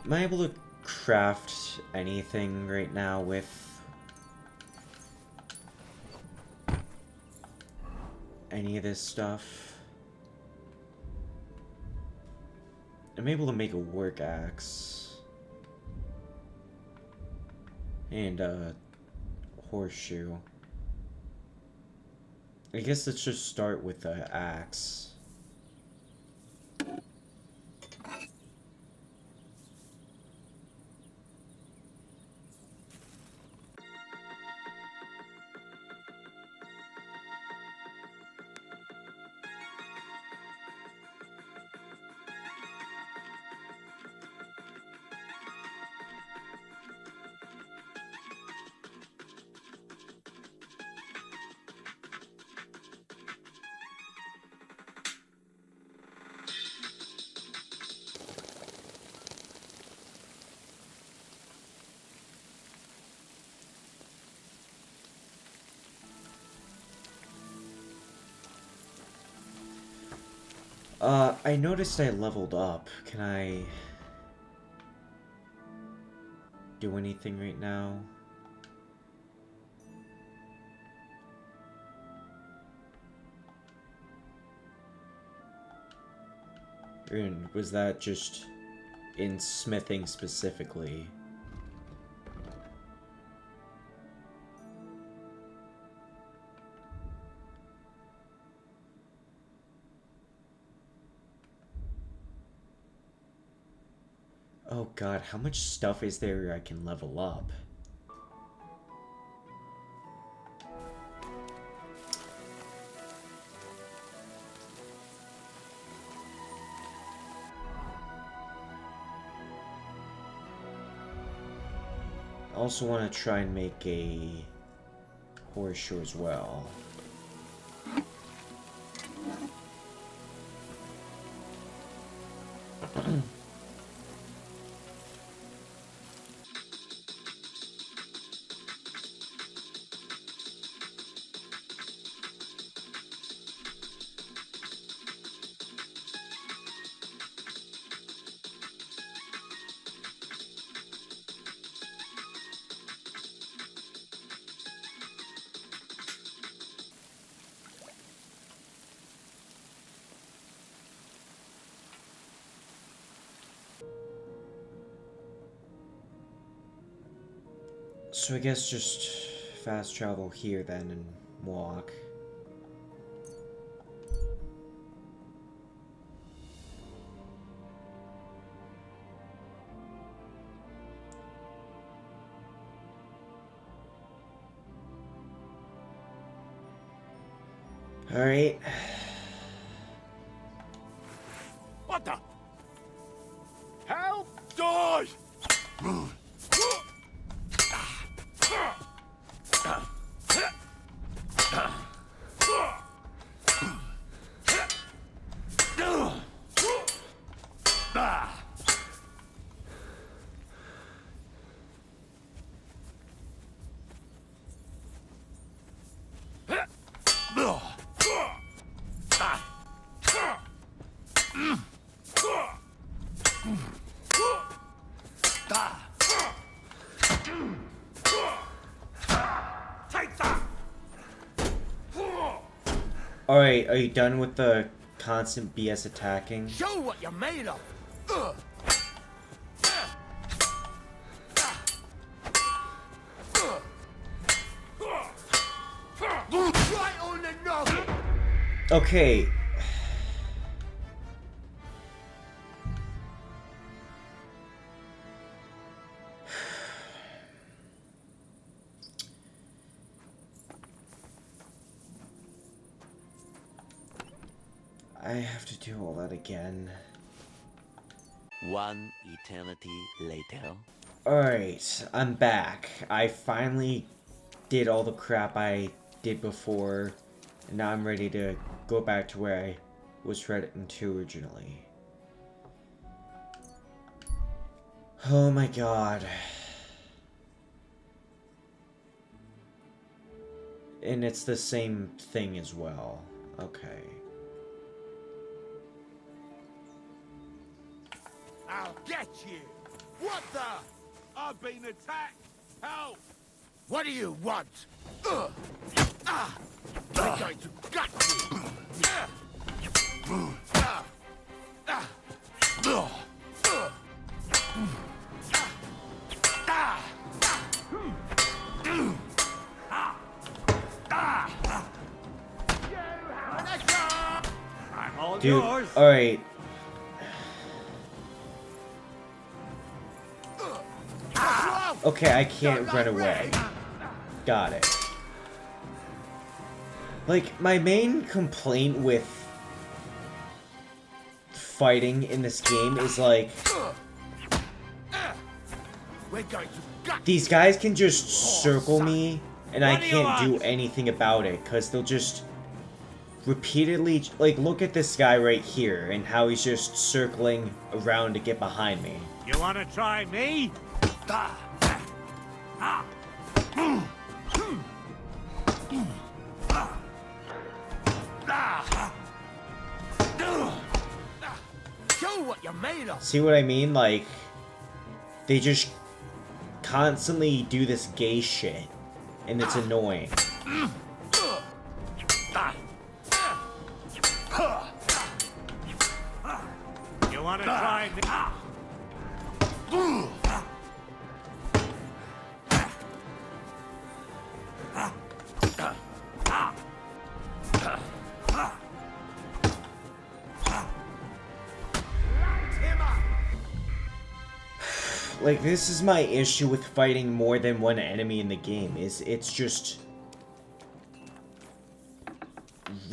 Am I able to craft anything right now with any of this stuff? I'm able to make a work axe and a horseshoe. I guess let's just start with the axe. I noticed I leveled up. Can I do anything right now? And was that just in smithing specifically? Oh god, how much stuff is there I can level up? I also want to try and make a horseshoe as well. So I guess just fast travel here then and walk. Alright. What the? Help! Die! Alright, are you done with the constant BS attacking? Show what you're made of! Right on the noggin! Okay. I have to do all that again. One eternity later. Alright, I'm back. I finally did all the crap I did before, and now I'm ready to go back to where I was heading to originally. Oh my god. And it's the same thing as well. Okay. I'll get you! What the? I've been attacked. Help! What do you want? We're going to gut you. I'm all Dude, yours. alright. Okay, I can't run away. Got it. Like, my main complaint with fighting in this game is like, We're going to gut these guys can just circle me and I What do you can't do want? anything about it because they'll just repeatedly, like, look at this guy right here and how he's just circling around to get behind me. You want to try me? Show what you're made of. See what I mean? Like, they just constantly do this gay shit and it's annoying. You want to try me? Like, this is my issue with fighting more than one enemy in the game, is it's just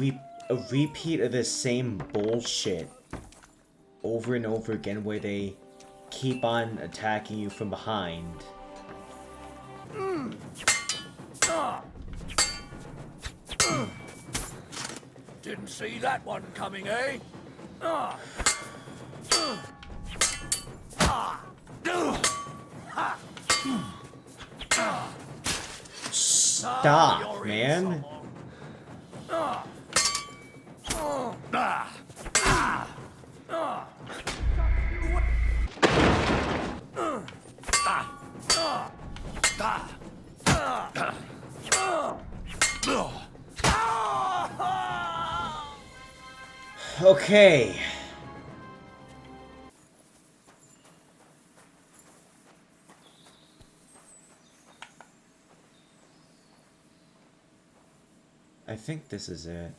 a repeat of the same bullshit over and over again where they keep on attacking you from behind. Didn't see that one coming, eh? Stop, man. Okay. I think this is it.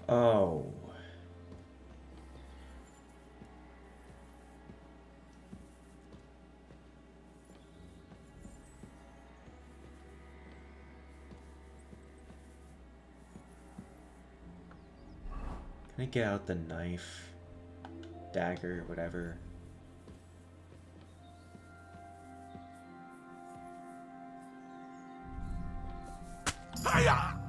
Oh. Can I get out the knife? Dagger, whatever. Hiya!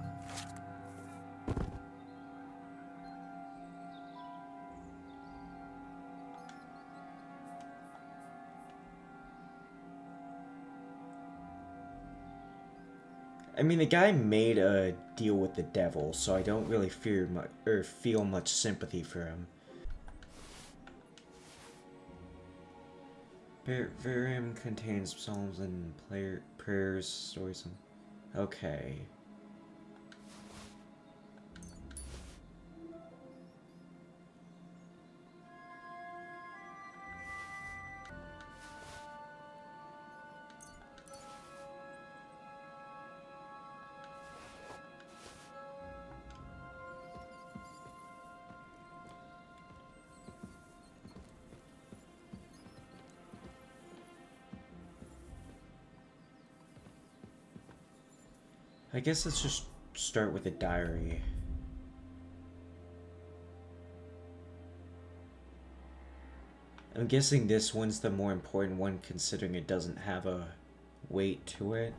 I mean, the guy made a deal with the devil, so I don't really fear much or feel much sympathy for him. Varium contains psalms and prayers, stories. Okay. I guess let's just start with a diary. I'm guessing this one's the more important one considering it doesn't have a weight to it.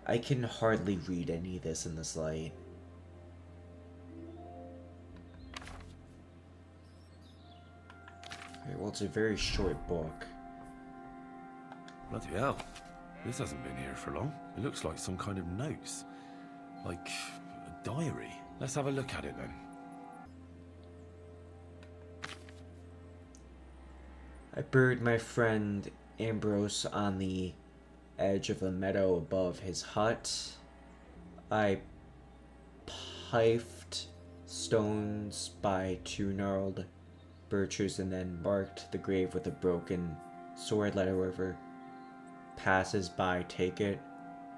I can hardly read any of this in this light. Okay, well, it's a very short book. Bloody hell. This hasn't been here for long. It looks like some kind of notes. Like a diary. Let's have a look at it then. I buried my friend Ambrose on the edge of a meadow above his hut. I piped stones by 2 gnarled birches and then marked the grave with a broken sword. Let whoever passes by take it.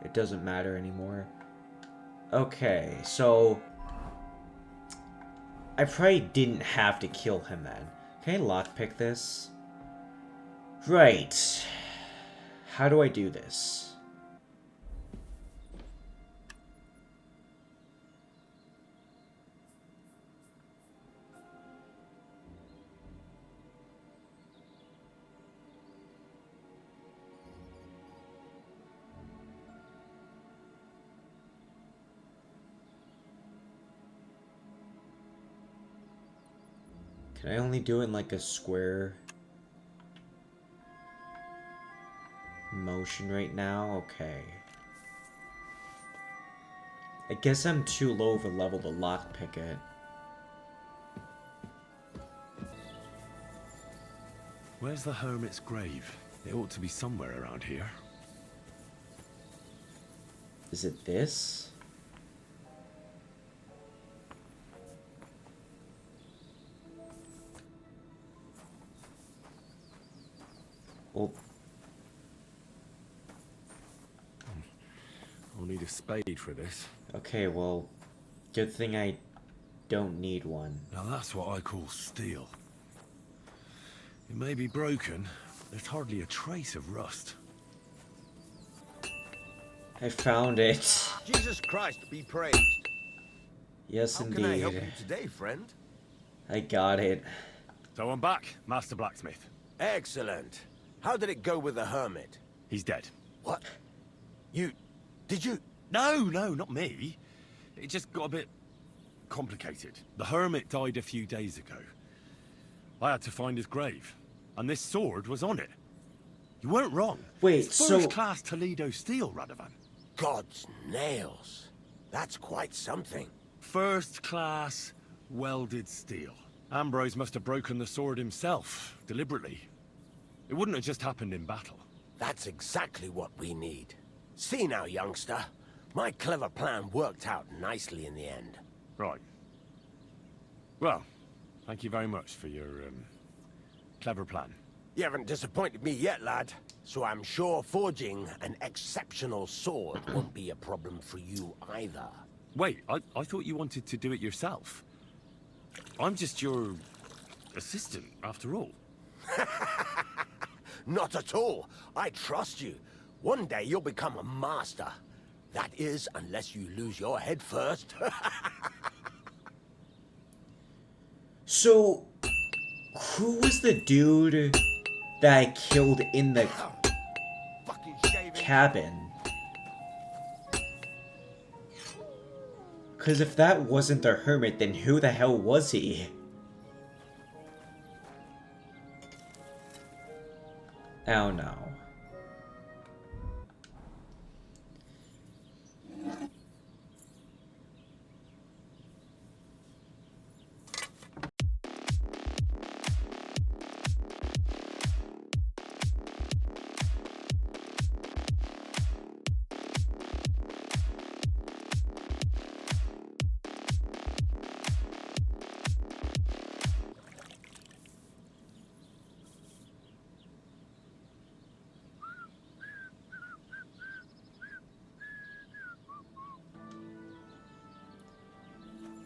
It doesn't matter anymore. Okay, so I probably didn't have to kill him then. Can I lockpick this? Right. How do I do this? Can I only do it in like a square motion right now? Okay. I guess I'm too low of a level to lockpick it. Where's the hermit's grave? It ought to be somewhere around here. Is it this? Well, I'll need a spade for this. okay, well, good thing I don't need one. Now that's what I call steel. It may be broken, there's hardly a trace of rust. I found it. Jesus Christ be praised. Yes, How indeed. can I help you today, friend? I got it. So I'm back, Master Blacksmith. Excellent. How did it go with the hermit? He's dead. What? Did you? No, not me. It just got a bit complicated. The hermit died a few days ago. I had to find his grave, and this sword was on it. You weren't wrong. Wait, it's so... first-class Toledo steel, Radovan. God's nails. That's quite something. First-class welded steel. Ambrose must have broken the sword himself, deliberately. It wouldn't have just happened in battle. That's exactly what we need. See now, youngster. My clever plan worked out nicely in the end. Right. Well, thank you very much for your, clever plan. You haven't disappointed me yet, lad. So I'm sure forging an exceptional sword won't be a problem for you either. Wait, I thought you wanted to do it yourself. I'm just your assistant, after all. Not at all. I trust you. One day you'll become a master. That is, unless you lose your head first. So, who was the dude that I killed in the Fucking shaving. cabin? Because if that wasn't the hermit, then who the hell was he? Oh no.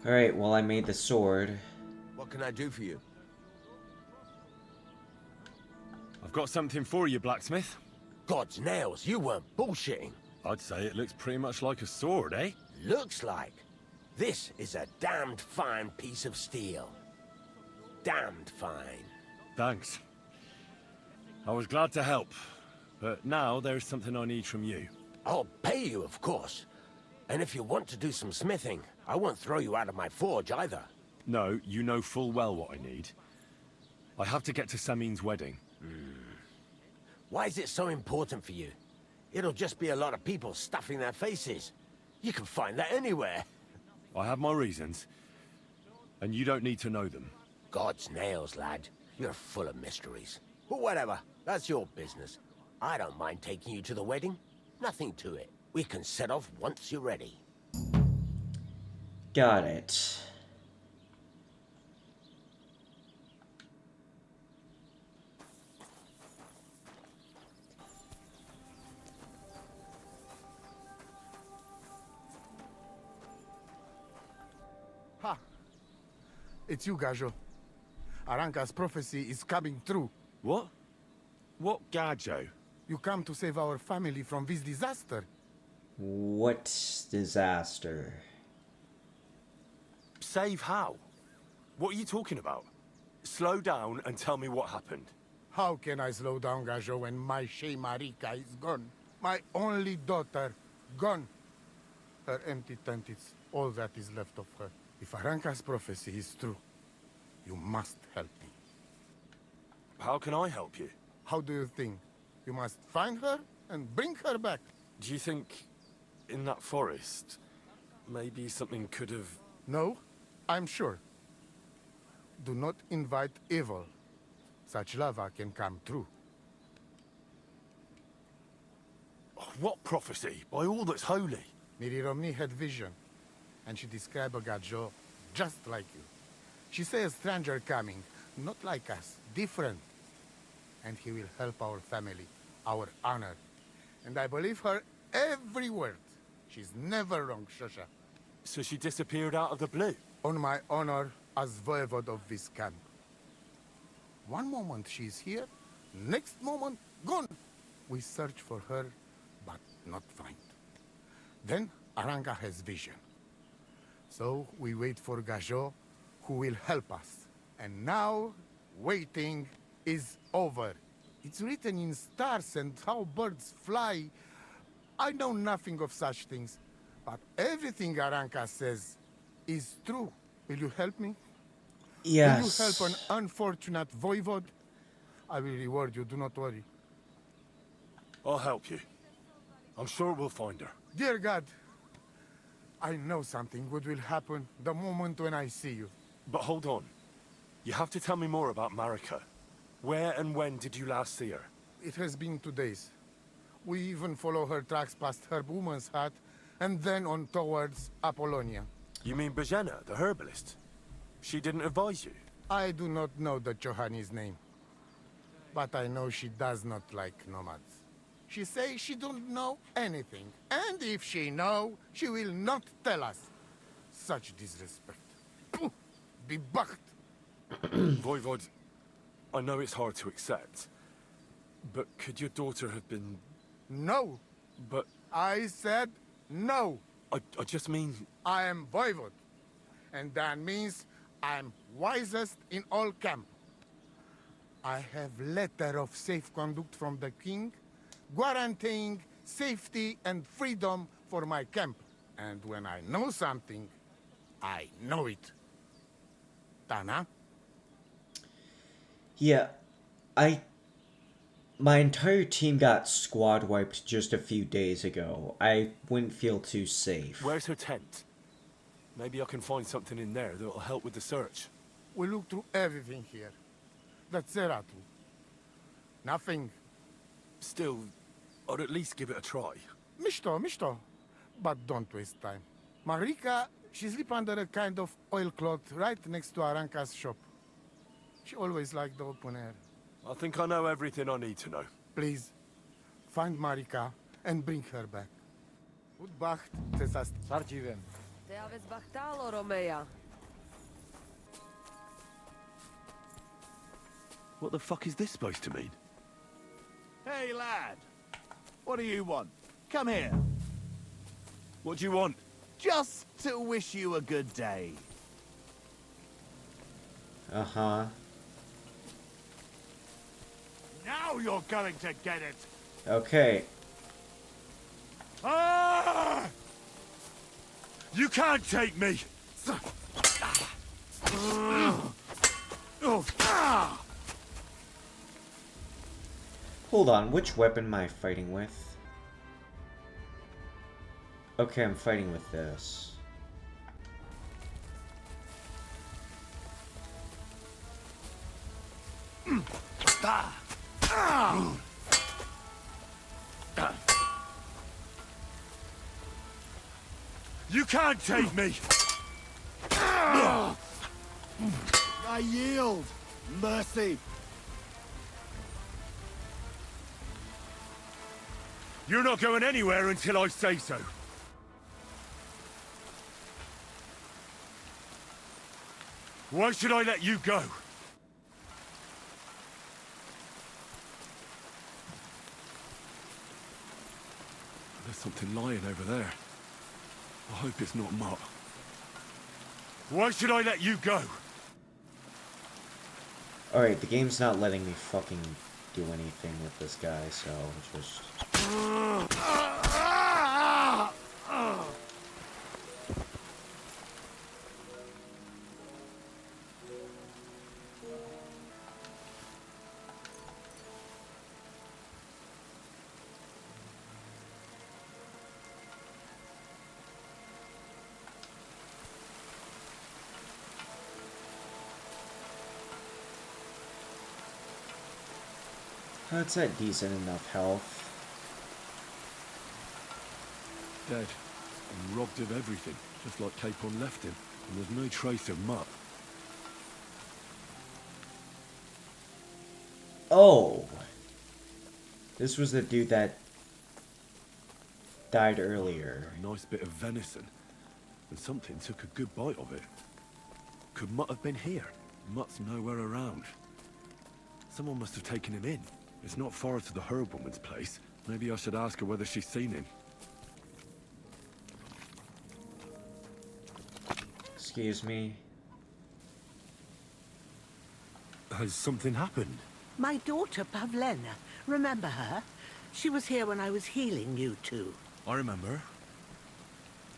Alright, well I made the sword. What can I do for you? I've I've got something for you, blacksmith. God's nails, you weren't bullshitting. I'd say it looks pretty much like a sword, eh? Looks like. This is a damned fine piece of steel. Damned fine. Thanks. I was glad to help, but now there's something I need from you. I'll pay you, of course. And if you want to do some smithing, I won't throw you out of my forge either. No, you know full well what I need. I have to get to Samin's wedding. Why is it so important for you? It'll just be a lot of people stuffing their faces. You can find that anywhere. I have my reasons, and you don't need to know them. God's nails, lad. You're full of mysteries. But whatever, that's your business. I don't mind taking you to the wedding. Nothing to it. We can set off once you're ready. Got it. Ha! It's you, Gajo. Aranka's prophecy is coming true. What? What Gajo? You come to save our family from this disaster. What disaster? Save how? What are you talking about? Slow down and tell me what happened. How can I slow down, Gajo, when my Shea Marika is gone? My only daughter, gone. Her empty tent is all that is left of her. If Aranka's prophecy is true, you must help me. How can I help you? How do you think? You must find her and bring her back. Do you think in that forest, maybe something could have... No, I'm sure. Do not invite evil. Such lava can come true. What prophecy? By all that's holy. Miri Romney had vision, and she described a Gajo just like you. She said a stranger coming, not like us, different. And he will help our family, our honor. And I believe her every word. She's never wrong, Shosha. So she disappeared out of the blue? On my honor as voivode of this camp. One moment she's here, next moment gone. We search for her, but not find. Then Aranka has vision. So we wait for Gajo, who will help us. And now, waiting is over. It's written in stars and how birds fly. I know nothing of such things, but everything Aranka says is true. Will you help me? Yes. Will you help an unfortunate voivode? I will reward you, do not worry. I'll help you. I'm sure we'll find her. Dear God, I know something good will happen the moment when I see you. But hold on. You have to tell me more about Marika. Where and when did you last see her? It has been 2 days. We even follow her tracks past her woman's hut, and then on towards Apollonia. You mean Bajena, the herbalist? She didn't advise you? I do not know the Johani's name, but I know she does not like nomads. She says she don't know anything, and if she know, she will not tell us. Such disrespect. Pooh! Be bucked! Voivod, I know it's hard to accept, but could your daughter have been... No! But I said no! I just mean... I am voivode, and that means I'm wisest in all camp. I have letter of safe conduct from the king, guaranteeing safety and freedom for my camp. And when I know something, I know it. Tana? Yeah, my entire team got squad wiped just a few days ago. I wouldn't feel too safe. Where's her tent? Maybe I can find something in there that'll help with the search. We look through everything here. The Zeratu. Nothing. Still, I'd at least give it a try. Mishto. But don't waste time. Marika, she sleep under a kind of oilcloth right next to Aranka's shop. She always liked the open air. I think I know everything I need to know. Please, find Marika and bring her back. Udbacht, cesast. Sarcivem. Te aveți bahtalo, Romea. What the fuck is this supposed to mean? Hey, lad. What do you want? Come here. What do you want? Just to wish you a good day. Uh-huh. Now you're going to get it. Okay. Ah! You can't take me! Hold on, which weapon am I fighting with? Okay, I'm fighting with this. You can't take me! I yield. Mercy. You're not going anywhere until I say so. Why should I let you go? There's something lying over there. I hope it's not Mutt. Why should I let you go? Alright, the game's not letting me fucking do anything with this guy, so just... That's at decent enough health. Dead. And robbed of everything, just like Capon left him. And there's no trace of Mutt. Oh! This was the dude that died earlier. A nice bit of venison. And something took a good bite of it. Could Mutt have been here? Mutt's nowhere around. Someone must have taken him in. It's not far to the herb-woman's place. Maybe I should ask her whether she's seen him. Excuse me. Has something happened? My daughter, Pavlena. Remember her? She was here when I was healing you two. I remember.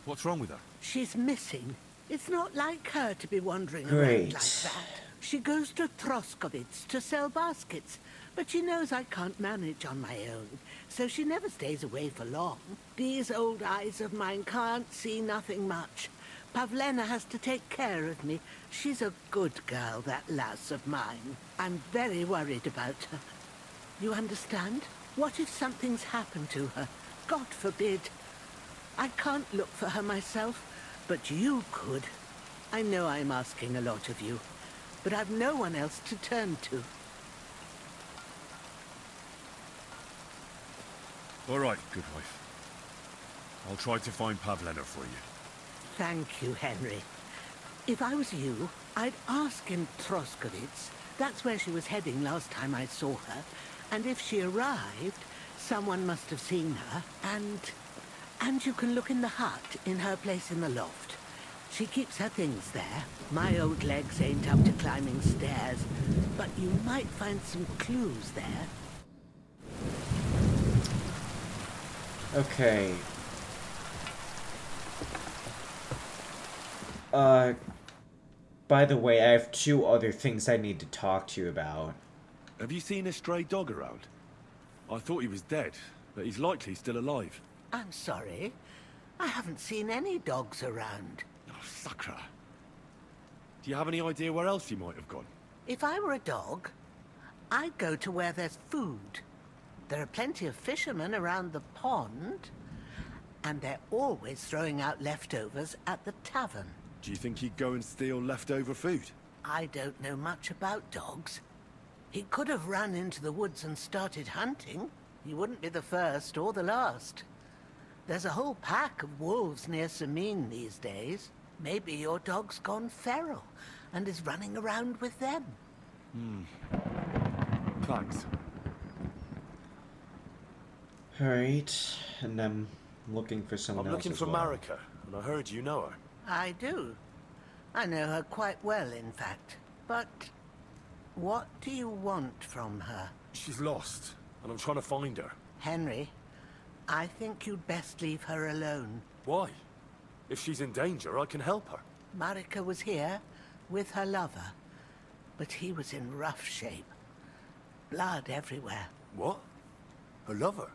What's wrong with her? She's missing. It's not like her to be wandering Great. around like that. She goes to Troskovitz to sell baskets, but she knows I can't manage on my own, so she never stays away for long. These old eyes of mine can't see nothing much. Pavlena has to take care of me. She's a good girl, that lass of mine. I'm very worried about her. You understand? What if something's happened to her? God forbid. I can't look for her myself, but you could. I know I'm asking a lot of you, but I've no one else to turn to. All right, good wife. I'll try to find Pavlena for you. Thank you, Henry. If I was you, I'd ask in Troskovitz. That's where she was heading last time I saw her. And if she arrived, someone must have seen her. And you can look in the hut in her place in the loft. She keeps her things there. My old legs ain't up to climbing stairs, but you might find some clues there. Okay. By the way, I have two other things I need to talk to you about. Have you seen a stray dog around? I thought he was dead, but he's likely still alive. I'm sorry. I haven't seen any dogs around. Oh, Sakra. Do you have any idea where else he might have gone? If I were a dog, I'd go to where there's food. There are plenty of fishermen around the pond, and they're always throwing out leftovers at the tavern. Do you think he'd go and steal leftover food? I don't know much about dogs. He could have run into the woods and started hunting. He wouldn't be the first or the last. There's a whole pack of wolves near Samin these days. Maybe your dog's gone feral and is running around with them. Thanks. Alright, and I'm looking for someone I'm else looking as for well. Marika, and I heard you know her. I do. I know her quite well, in fact. But what do you want from her? She's lost, and I'm trying to find her. Henry, I think you'd best leave her alone. Why? If she's in danger, I can help her. Marika was here with her lover, but he was in rough shape. Blood everywhere. What? Her lover?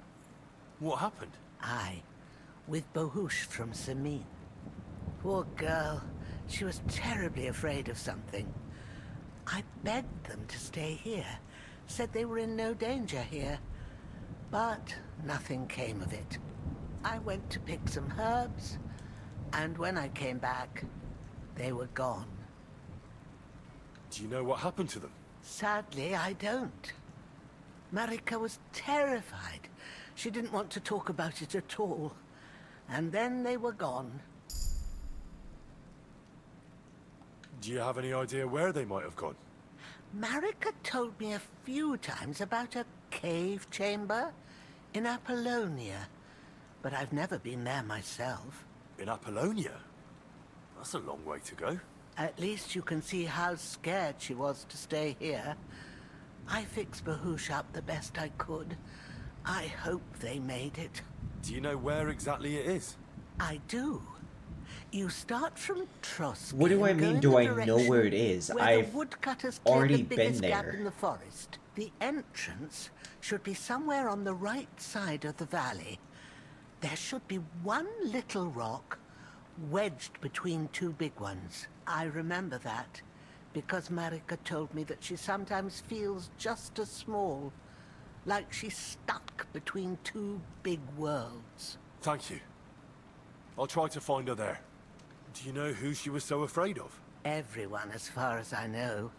What happened? Aye, with Bohush from Samin. Poor girl. She was terribly afraid of something. I begged them to stay here. Said they were in no danger here. But nothing came of it. I went to pick some herbs, and when I came back, they were gone. Do you know what happened to them? Sadly, I don't. Marika was terrified. She didn't want to talk about it at all. And then they were gone. Do you have any idea where they might have gone? Marika told me a few times about a cave chamber in Apollonia, but I've never been there myself. In Apollonia? That's a long way to go. At least you can see how scared she was to stay here. I fixed Bahush up the best I could. I hope they made it. Do you know where exactly it is? I do. You start from Trosk. What do I and go mean, in do the I know direction where it is? where I've the woodcutters cleared already the biggest been gap there. in the forest. The entrance should be somewhere on the right side of the valley. There should be one little rock wedged between two big ones. I remember that because Marika told me that she sometimes feels just as small, like she's stuck between two big worlds. Thank you. I'll try to find her there. Do you know who she was so afraid of? Everyone, as far as I know.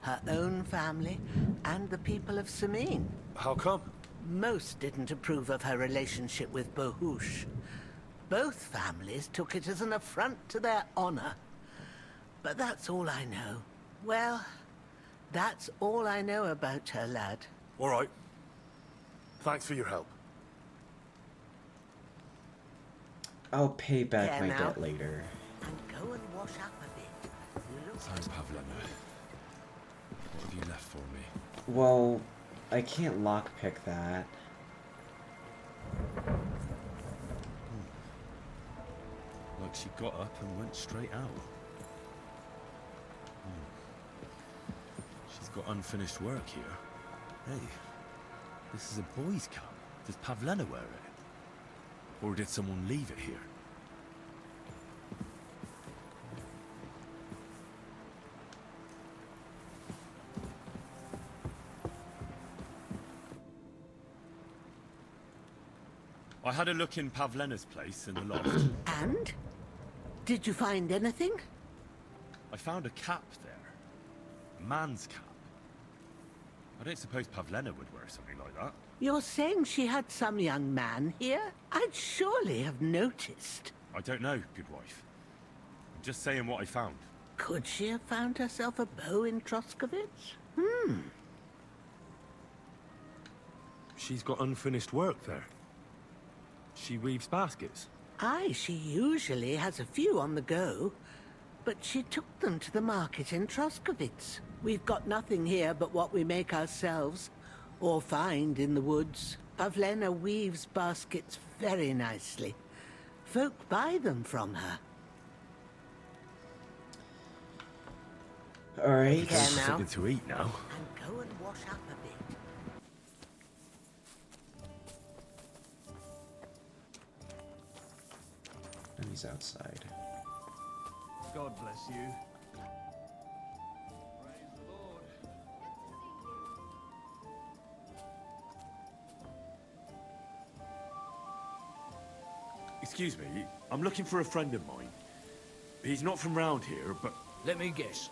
Her own family and the people of Samin. How come? Most didn't approve of her relationship with Bohush. Both families took it as an affront to their honor. But that's all I know. Well, that's all I know about her, lad. All right. Thanks for your help. I'll pay back Yeah, my now. debt later. And go and wash up a bit. You look Thanks, Pavlena. What have you left for me? Well, I can't lockpick that. Like she got up and went straight out. She's got unfinished work here. Hey, this is a boys' cap. Does Pavlena wear it? Or did someone leave it here? I had a look in Pavlena's place in the loft. And? Did you find anything? I found a cap there. A man's cap. I don't suppose Pavlena would wear something like that. You're saying she had some young man here? I'd surely have noticed. I don't know, good wife. I'm just saying what I found. Could she have found herself a bow in Troskovitz? She's got unfinished work there. She weaves baskets. Aye, she usually has a few on the go, but she took them to the market in Troskovitz. We've got nothing here but what we make ourselves, or find in the woods. Pavlena weaves baskets very nicely. Folk buy them from her. Alright. Yeah, now. Something to eat now. And go and wash up a bit. And he's outside. God bless you. Praise the Lord. Excuse me, I'm looking for a friend of mine. He's not from round here, but Let me guess.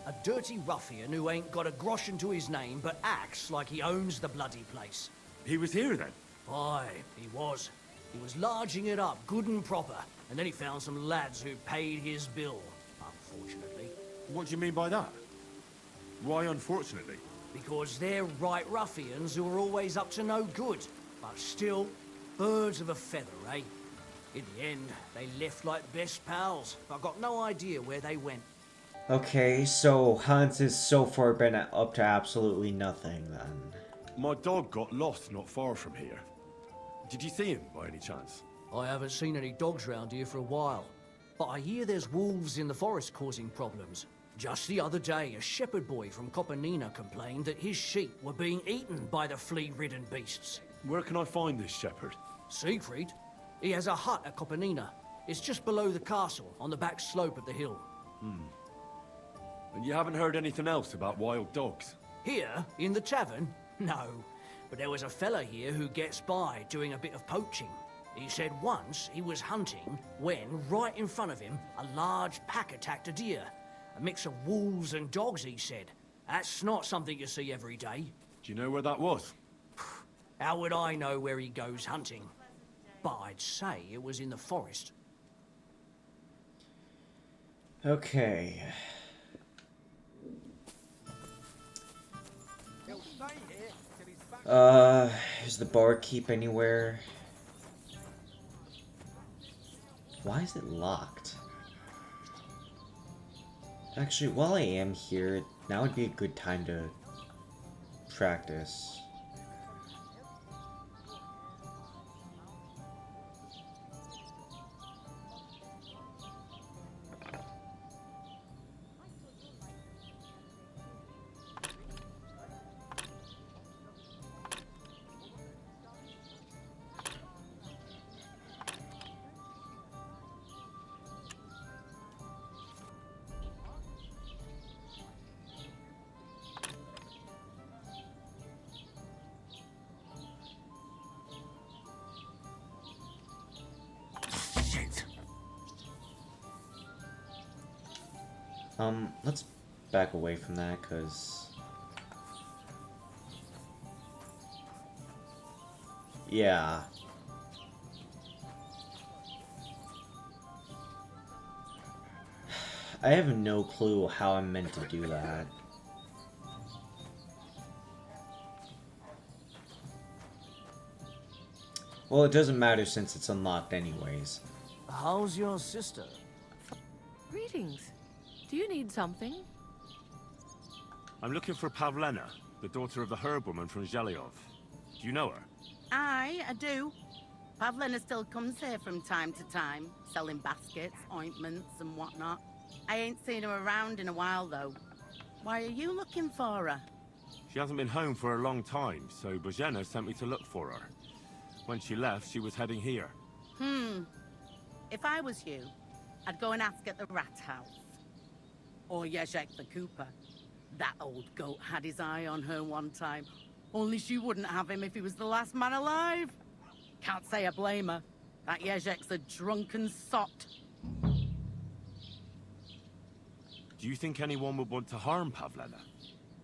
A dirty ruffian who ain't got a groschen to his name but acts like he owns the bloody place. he was here then. Aye, he was. He was larging it up good and proper, and then he found some lads who paid his bill, unfortunately. What do you mean by that? Why unfortunately? Because they're right ruffians who are always up to no good. But still, birds of a feather, eh? In the end, they left like best pals. I've got no idea where they went. Okay, so Hans has so far been up to absolutely nothing then. My dog got lost not far from here. Did you see him by any chance? I haven't seen any dogs round here for a while, but I hear there's wolves in the forest causing problems. Just the other day, a shepherd boy from Kopanina complained that his sheep were being eaten by the flea-ridden beasts. Where can I find this shepherd? Siegfried? He has a hut at Kopanina. It's just below the castle, on the back slope of the hill. And you haven't heard anything else about wild dogs? Here, in the tavern? No. But there was a fella here who gets by doing a bit of poaching. He said once he was hunting when, right in front of him, a large pack attacked a deer. A mix of wolves and dogs, he said. That's not something you see every day. Do you know where that was? How would I know where he goes hunting? But I'd say it was in the forest. Okay. Is the barkeep anywhere? Why is it locked? Actually, while I am here, now would be a good time to practice. Let's back away from that, cause... yeah. I have no clue how I'm meant to do that. Well, it doesn't matter since it's unlocked anyways. How's your sister? Greetings. Do you need something? I'm looking for Pavlena, the daughter of the herb-woman from Zhelyov. Do you know her? Aye, I do. Pavlina still comes here from time to time, selling baskets, ointments, and whatnot. I ain't seen her around in a while, though. Why are you looking for her? She hasn't been home for a long time, so Bozhena sent me to look for her. When she left, she was heading here. If I was you, I'd go and ask at the rat house. Or Yezhek the Cooper. That old goat had his eye on her one time. Only she wouldn't have him if he was the last man alive. Can't say I blame her. That Yezhek's a drunken sot. Do you think anyone would want to harm Pavlena?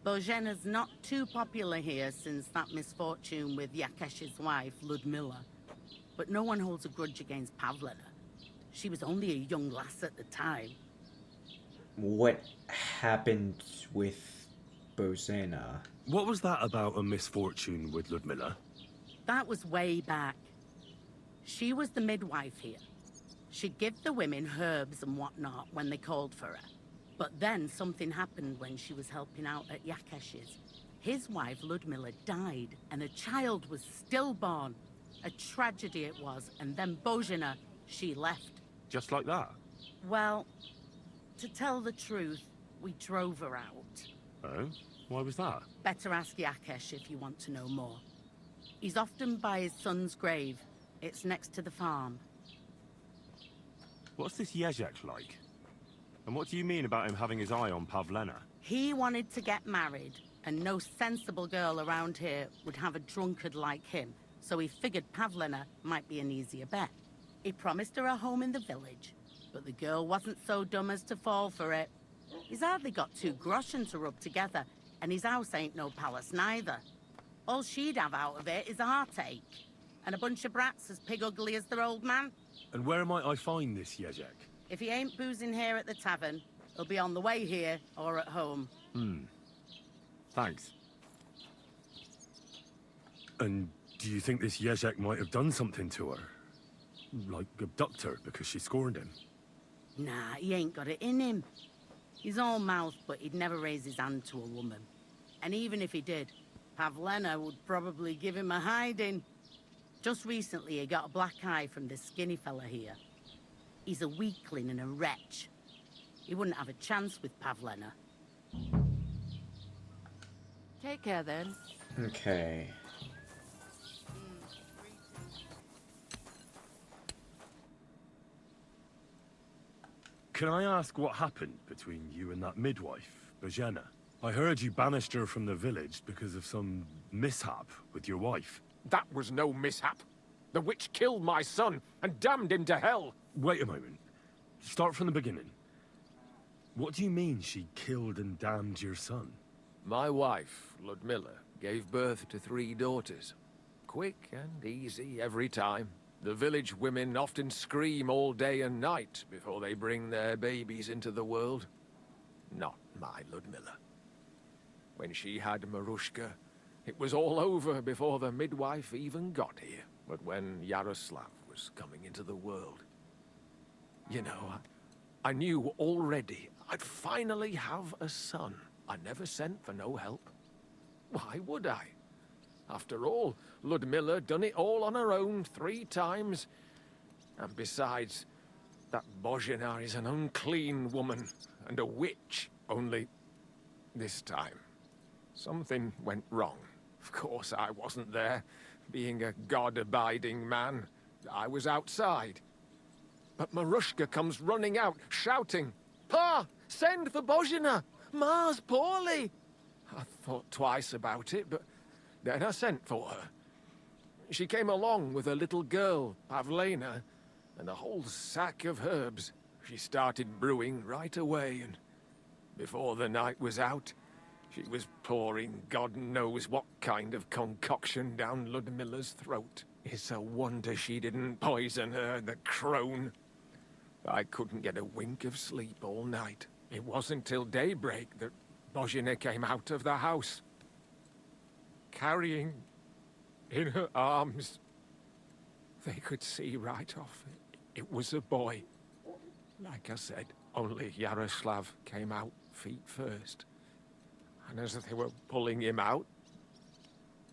Bozhena's not too popular here since that misfortune with Yakesh's wife, Ludmilla. But no one holds a grudge against Pavlena. She was only a young lass at the time. What happened with Bozhena? What was that about a misfortune with Ludmilla? That was way back. She was the midwife here. She'd give the women herbs and whatnot when they called for her. But then something happened when she was helping out at Yakesh's. His wife, Ludmilla, died, and a child was stillborn. A tragedy it was, and then Bozhena, she left. Just like that? Well, to tell the truth, we drove her out. Oh? Why was that? Better ask Yakesh if you want to know more. He's often by his son's grave. It's next to the farm. What's this Yezhek like? And what do you mean about him having his eye on Pavlena? He wanted to get married, and no sensible girl around here would have a drunkard like him, so he figured Pavlena might be an easier bet. He promised her a home in the village, but the girl wasn't so dumb as to fall for it. He's hardly got 2 groschen to rub together, and his house ain't no palace neither. All she'd have out of it is a heartache, and a bunch of brats as pig ugly as their old man. And where might I find this Yezhek? If he ain't boozing here at the tavern, he'll be on the way here or at home. Thanks. And Do you think this Jezek might have done something to her? Like abduct her because she scorned him? Nah, he ain't got it in him. He's all mouth, but he'd never raise his hand to a woman. And even if he did, Pavlena would probably give him a hiding. Just recently, he got a black eye from this skinny fella here. He's a weakling and a wretch. He wouldn't have a chance with Pavlena. Take care then. Okay. Can I ask what happened between you and that midwife, Bojena? I heard you banished her from the village because of some mishap with your wife. That was no mishap. The witch killed my son and damned him to hell. Wait a moment. Start from the beginning. What do you mean she killed and damned your son? My wife, Ludmilla, gave birth to 3 daughters. Quick and easy every time. The village women often scream all day and night before they bring their babies into the world. Not my Ludmilla. When she had Marushka, it was all over before the midwife even got here. But when Yaroslav was coming into the world, you know, I knew already I'd finally have a son. I never sent for no help. Why would I? After all, Ludmilla done it all on her own 3 times. And besides, that Bozhena is an unclean woman and a witch. Only this time, something went wrong. Of course, I wasn't there. Being a god-abiding man, I was outside. But Marushka comes running out, shouting, "Pa, send for Bozhena! Ma's poorly!" I thought twice about it, but then I sent for her. She came along with a little girl, Pavlena, and a whole sack of herbs. She started brewing right away, and before the night was out, she was pouring God knows what kind of concoction down Ludmilla's throat. It's a wonder she didn't poison her, the crone. I couldn't get a wink of sleep all night. It wasn't till daybreak that Bozhena came out of the house, carrying in her arms. They could see right off it was a boy. Like I said, only Yaroslav came out feet first. And as they were pulling him out,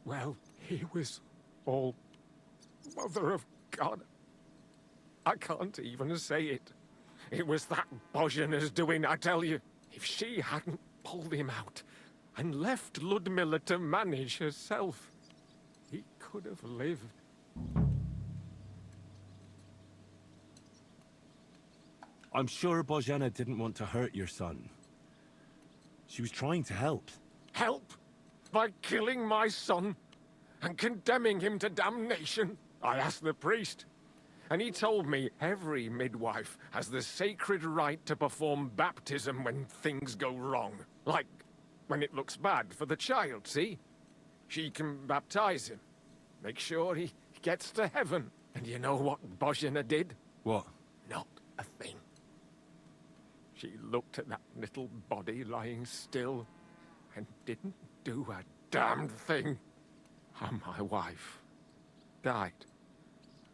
well, he was all Mother of God. I can't even say it. It was that Bozhena's doing, I tell you. If she hadn't pulled him out and left Ludmilla to manage herself, he could have lived. I'm sure Bozhena didn't want to hurt your son. She was trying to help. Help? By killing my son and condemning him to damnation? I asked the priest, and he told me every midwife has the sacred right to perform baptism when things go wrong. Like when it looks bad for the child, see? She can baptize him, make sure he gets to heaven. And you know what Bozhena did? What? Not a thing. She looked at that little body lying still and didn't do a damned thing. And my wife died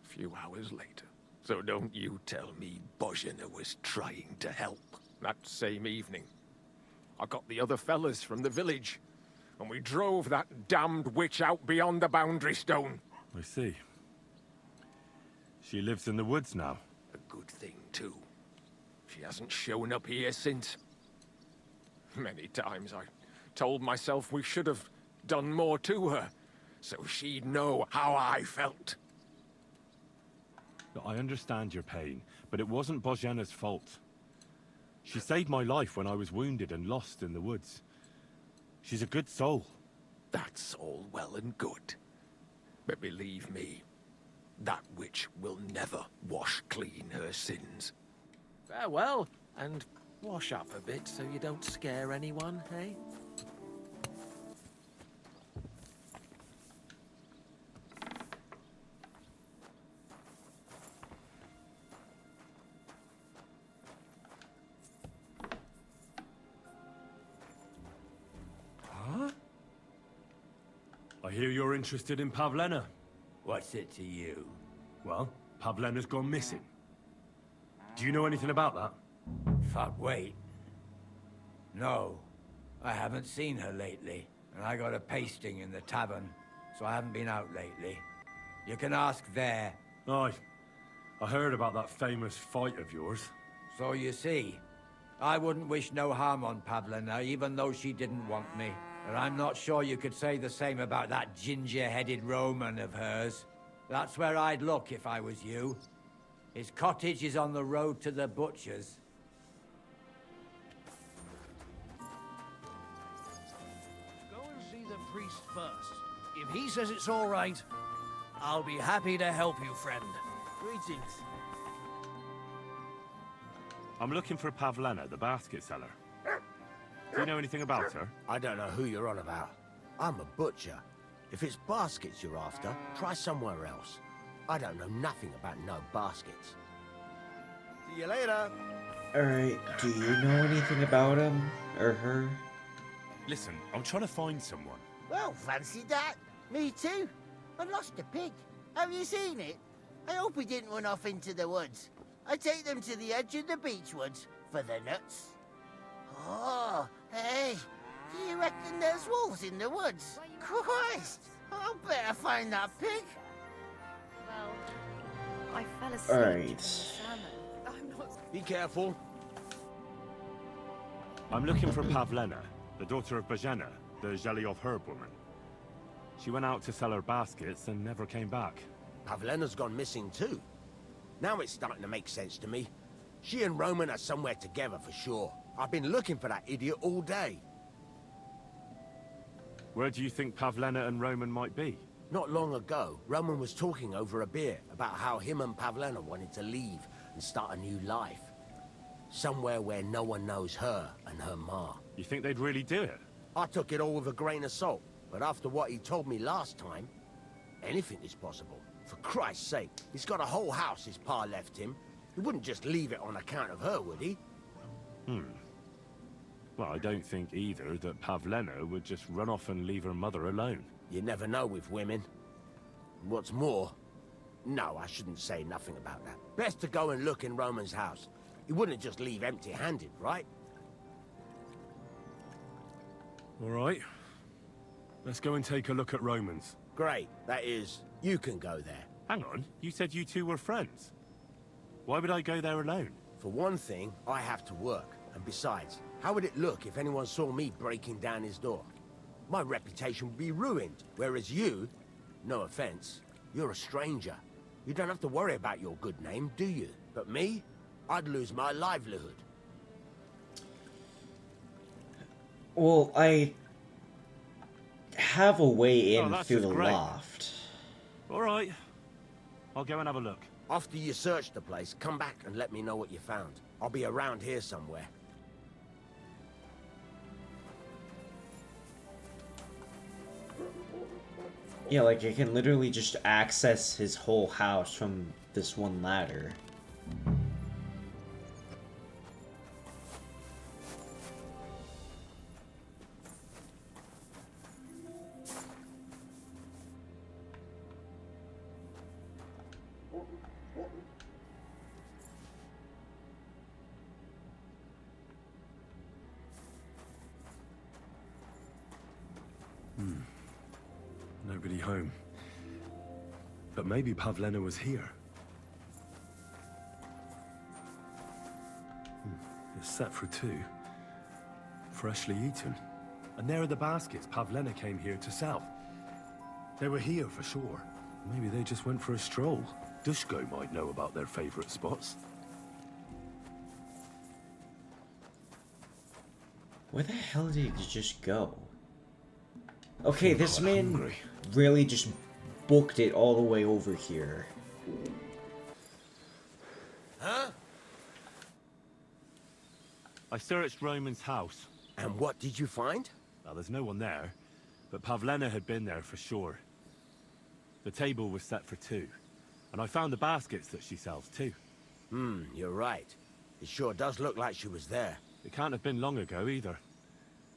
a few hours later. So don't you tell me Bozhena was trying to help. That same evening, I got the other fellas from the village, and we drove that damned witch out beyond the boundary stone. I see. She lives in the woods now. A good thing, too. She hasn't shown up here since. Many times I told myself we should have done more to her, so she'd know how I felt. I understand your pain, but it wasn't Bozhena's fault. She saved my life when I was wounded and lost in the woods. She's a good soul. That's all well and good. But believe me, that witch will never wash clean her sins. Farewell, and wash up a bit so you don't scare anyone, eh? I hear you're interested in Pavlena. What's it to you? Well, Pavlena's gone missing. Do you know anything about that? Fuck, wait. No. I haven't seen her lately, and I got a pasting in the tavern, so I haven't been out lately. You can ask there. Aye. I heard about that famous fight of yours. So you see, I wouldn't wish no harm on Pavlena, even though she didn't want me. But I'm not sure you could say the same about that ginger-headed Roman of hers. That's where I'd look if I was you. His cottage is on the road to the butcher's. Go and see the priest first. If he says it's all right, I'll be happy to help you, friend. Greetings. I'm looking for Pavlena, the basket seller. Do you know anything about her? I don't know who you're on about. I'm a butcher. If it's baskets you're after, try somewhere else. I don't know nothing about no baskets. See you later. Alright, do you know anything about him? Or her? Listen, I'm trying to find someone. Well, fancy that. Me too. I lost a pig. Have you seen it? I hope he didn't run off into the woods. I take them to the edge of the beech woods for the nuts. Oh, hey, do you reckon there's wolves in the woods? Christ, I'll better find that pig. Well, I fell asleep. Alright. Salmon. I'm not. Be careful. I'm looking for Pavlena, the daughter of Bajena, the Zhelyov herb woman. She went out to sell her baskets and never came back. Pavlena's gone missing too. Now it's starting to make sense to me. She and Roman are somewhere together for sure. I've been looking for that idiot all day. Where do you think Pavlena and Roman might be? Not long ago, Roman was talking over a beer about how him and Pavlena wanted to leave and start a new life. Somewhere where no one knows her and her ma. You think they'd really do it? I took it all with a grain of salt, but after what he told me last time, anything is possible. For Christ's sake, he's got a whole house his pa left him. He wouldn't just leave it on account of her, would he? Well, I don't think either that Pavlena would just run off and leave her mother alone. You never know with women. What's more... No, I shouldn't say nothing about that. Best to go and look in Roman's house. He wouldn't just leave empty-handed, right? All right. Let's go and take a look at Roman's. Great. That is, you can go there. Hang on, you said you two were friends. Why would I go there alone? For one thing, I have to work. And besides, how would it look if anyone saw me breaking down his door? My reputation would be ruined, whereas you, no offense, you're a stranger. You don't have to worry about your good name, do you? But me, I'd lose my livelihood. Well, I have a way in that's through just the great. loft. All right. I'll go and have a look. After you search the place, come back and let me know what you found. I'll be around here somewhere. Yeah, like I can literally just access his whole house from this one ladder. Nobody home. But maybe Pavlena was here. It's set for two. Freshly eaten. And there are the baskets Pavlena came here to sell. They were here for sure. Maybe they just went for a stroll. Dushko might know about their favorite spots. Where the hell did he just go? Okay, I'm this quite man hungry. really just booked it all the way over here. Huh? I searched Roman's house. And what did you find? Well, there's no one there, but Pavlena had been there for sure. The table was set for two, and I found the baskets that she sells too. You're right. It sure does look like she was there. It can't have been long ago either.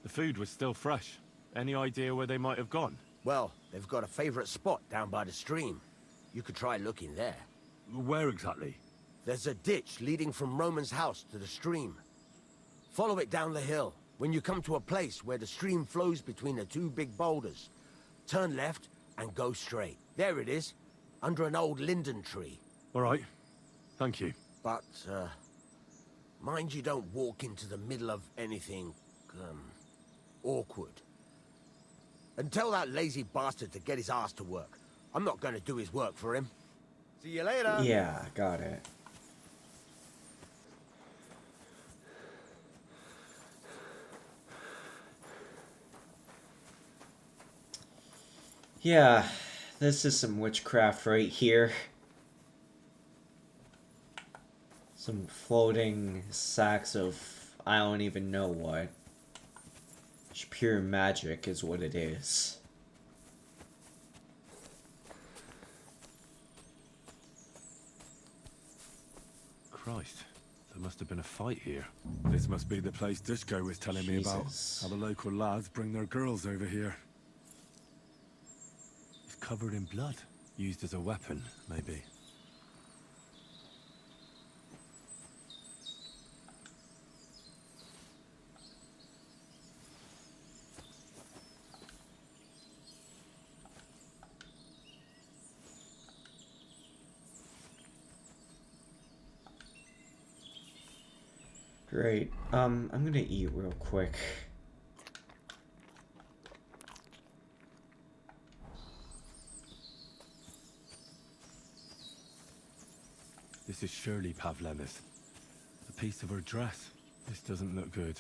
The food was still fresh. Any idea where they might have gone? Well, they've got a favorite spot down by the stream. You could try looking there. Where exactly? There's a ditch leading from Roman's house to the stream. Follow it down the hill. When you come to a place where the stream flows between the two big boulders, turn left and go straight. There it is, under an old linden tree. All right. Thank you. But, mind you don't walk into the middle of anything, awkward. And tell that lazy bastard to get his ass to work. I'm not gonna do his work for him. See you later. Yeah, got it. Yeah, this is some witchcraft right here. Some floating sacks of I don't even know what. Just pure magic is what it is. Christ, there must have been a fight here. This must be the place Dushko was telling me about. Jesus. How the local lads bring their girls over here. It's covered in blood. Used as a weapon, maybe. Great. I'm gonna eat real quick. This is surely Pavlena's. A piece of her dress. This doesn't look good.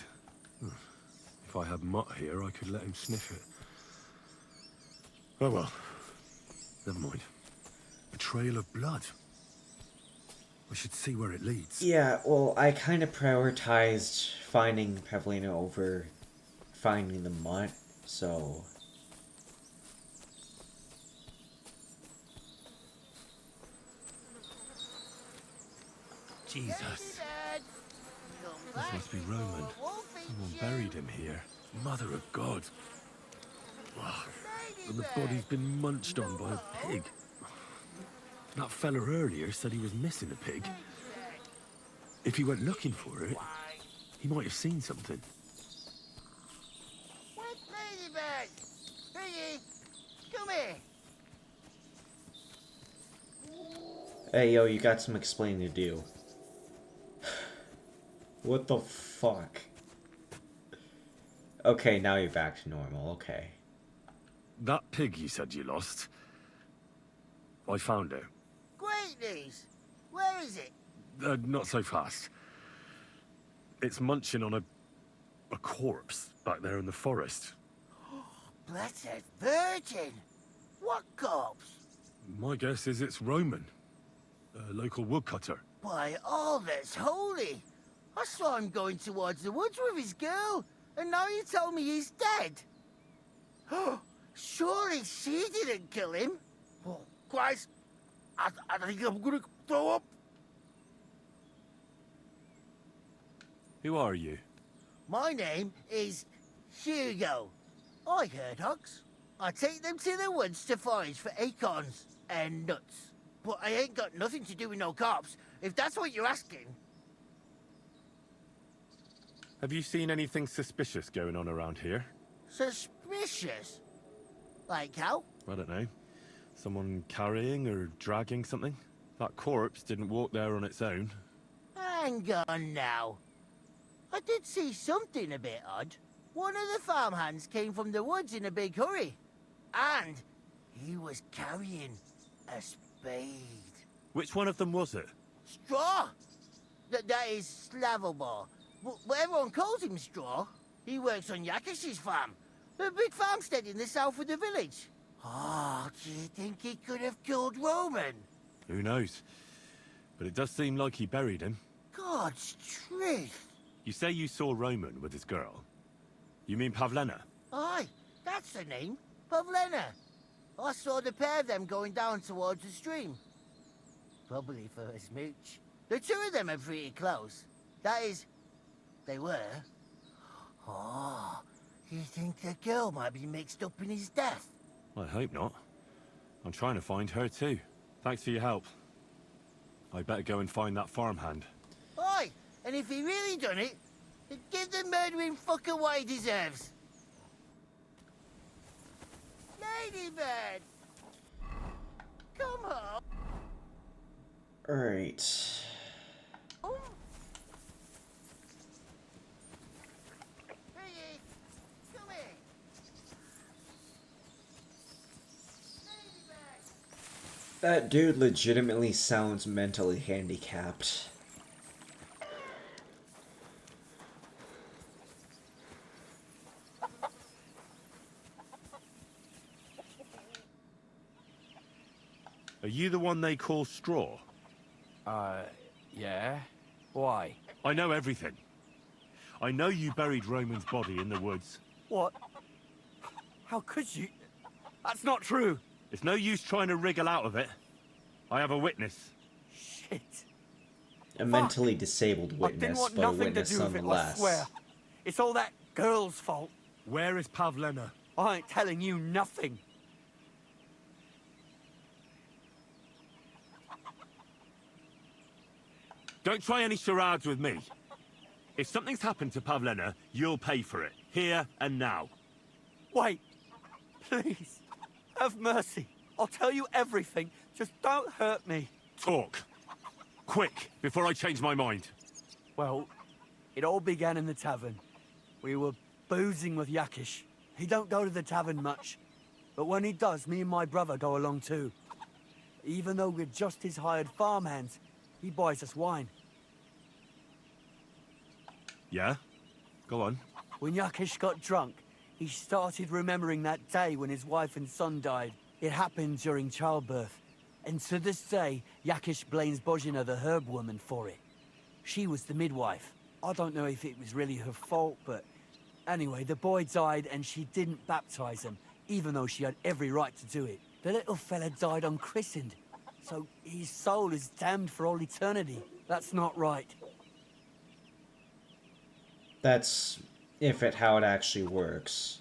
If I had Mutt here, I could let him sniff it. Oh well. Never mind. A trail of blood. I should see where it leads. Yeah, well, I kind of prioritized finding Pavlina over finding the mutt, so... Jesus. This must be Roman. Someone buried him here. Mother of God. Oh, and the body's been munched on by a pig. That fella earlier said he was missing a pig. If he went looking for it, he might have seen something. Wet ladybird! Piggy! Come here! Hey, yo, you got some explaining to do. What the fuck? Okay, now you're back to normal, okay. That pig you said you lost, I found it. Great news! Where is it? Not so fast. It's munching on a corpse back there in the forest. Blessed Virgin! What corpse? My guess is it's Roman, a local woodcutter. By all that's holy! I saw him going towards the woods with his girl, and now you tell me he's dead. Surely she didn't kill him. Oh, Christ, I think I'm gonna throw up. Who are you? My name is Hugo. I herd hogs. I take them to the woods to forage for acorns and nuts. But I ain't got nothing to do with no cops, if that's what you're asking. Have you seen anything suspicious going on around here? Suspicious? Like how? I don't know. Someone carrying or dragging something? That corpse didn't walk there on its own. Hang on now. I did see something a bit odd. One of the farmhands came from the woods in a big hurry. And he was carrying a spade. Which one of them was it? Straw! That is Slavobor. But everyone calls him Straw. He works on Yakish's farm. A big farmstead in the south of the village. Oh, do you think he could have killed Roman? Who knows? But it does seem like he buried him. God's truth. You say you saw Roman with his girl. You mean Pavlena? Aye, that's the name. Pavlena. I saw the pair of them going down towards the stream. Probably for a smooch. The two of them are pretty close. That is, they were. Oh, you think the girl might be mixed up in his death? I hope not. I'm trying to find her too. Thanks for your help. I better go and find that farmhand. Aye, and if he really done it, then give the murdering fucker what he deserves. Ladybird! Come on! Alright. Piggy, come here! That dude legitimately sounds mentally handicapped. Are you the one they call Straw? Yeah? Why? I know everything. I know you buried Roman's body in the woods. What? How could you? That's not true. It's no use trying to wriggle out of it. I have a witness. Shit. A mentally disabled I didn't witness, want but a nothing to witness do with it, I nonetheless. swear. It's all that girl's fault. Where is Pavlena? I ain't telling you nothing. Don't try any charades with me. If something's happened to Pavlena, you'll pay for it. Here and now. Wait. Please. Have mercy. I'll tell you everything. Just don't hurt me. Talk. Quick, before I change my mind. Well, it all began in the tavern. We were boozing with Yakish. He don't go to the tavern much. But when he does, me and my brother go along too. Even though we're just his hired farmhands, he buys us wine. Yeah? Go on. When Yakish got drunk, he started remembering that day when his wife and son died. It happened during childbirth. And to this day, Yakish blames Bozhina, the herb woman, for it. She was the midwife. I don't know if it was really her fault, but... Anyway, the boy died and she didn't baptize him, even though she had every right to do it. The little fella died unchristened, so his soul is damned for all eternity. That's not right. That's how it actually works.